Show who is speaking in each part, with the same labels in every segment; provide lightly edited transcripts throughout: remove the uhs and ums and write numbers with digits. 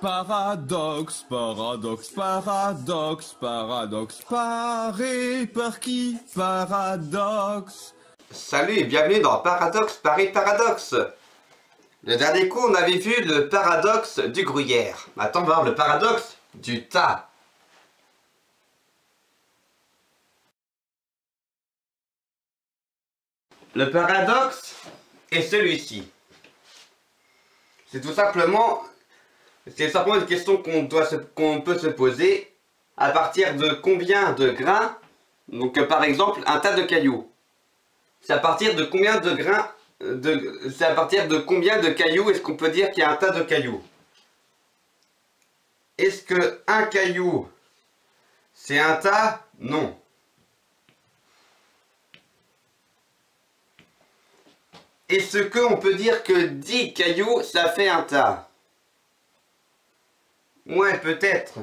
Speaker 1: Paradoxe, paradoxe, paradoxe, paradoxe, paré par qui? Paradoxe.
Speaker 2: Salut et bienvenue dans Paradoxe Paris Paradoxe. Le dernier coup, on avait vu le paradoxe du gruyère. Maintenant, on va voir le paradoxe du tas. Le paradoxe est celui-ci. C'est simplement une question qu'on peut se poser. À partir de combien de grains? Donc par exemple, un tas de cailloux. C'est à partir de combien de grains c'est à partir de combien de cailloux est-ce qu'on peut dire qu'il y a un tas de cailloux? Est-ce que un caillou c'est un tas? Non. Est-ce qu'on peut dire que 10 cailloux ça fait un tas? Ouais, peut-être.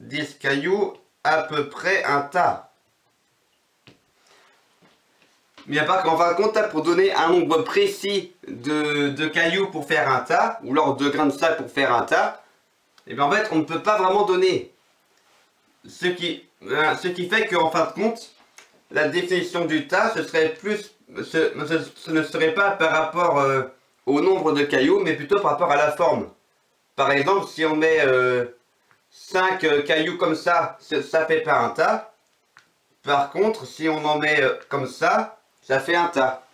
Speaker 2: 10 cailloux, à peu près un tas. Mais il n'y a pas qu'en fin de compte, pour donner un nombre précis de cailloux pour faire un tas, ou alors de grains de sable pour faire un tas, et bien en fait on ne peut pas vraiment donner. Ce qui fait qu'en fin de compte, la définition du tas, ce ne serait pas par rapport au nombre de cailloux, mais plutôt par rapport à la forme. Par exemple, si on met 5 cailloux comme ça fait pas un tas. Par contre, si on en met comme ça fait un tas.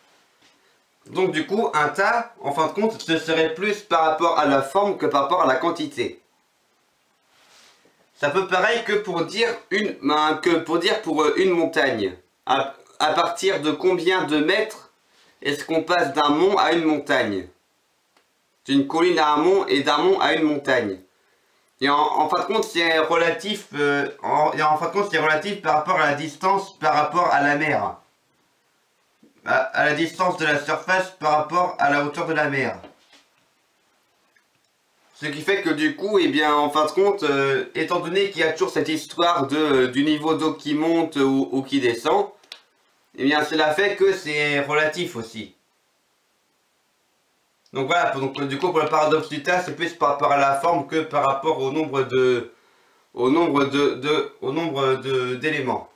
Speaker 2: Donc du coup, un tas, en fin de compte, ce serait plus par rapport à la forme que par rapport à la quantité. Ça peut pareil que pour dire pour une montagne. À partir de combien de mètres est-ce qu'on passe d'un mont à une montagne? D'une colline à un mont et d'un mont à une montagne. Et en fin de compte, c'est relatif, par rapport à la distance par rapport à la mer. À la distance de la surface par rapport à la hauteur de la mer. Ce qui fait que du coup, eh bien, en fin de compte, étant donné qu'il y a toujours cette histoire du niveau d'eau qui monte ou qui descend, eh bien, cela fait que c'est relatif aussi. Donc voilà, du coup, pour le paradoxe du tas, c'est plus par rapport à la forme que par rapport au nombre d'éléments.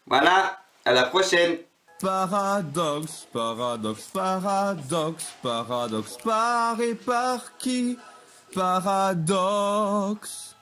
Speaker 2: Voilà, à la prochaine.
Speaker 1: Paradoxe, paradoxe, paradoxe, paradoxe, paré par qui? Paradoxe.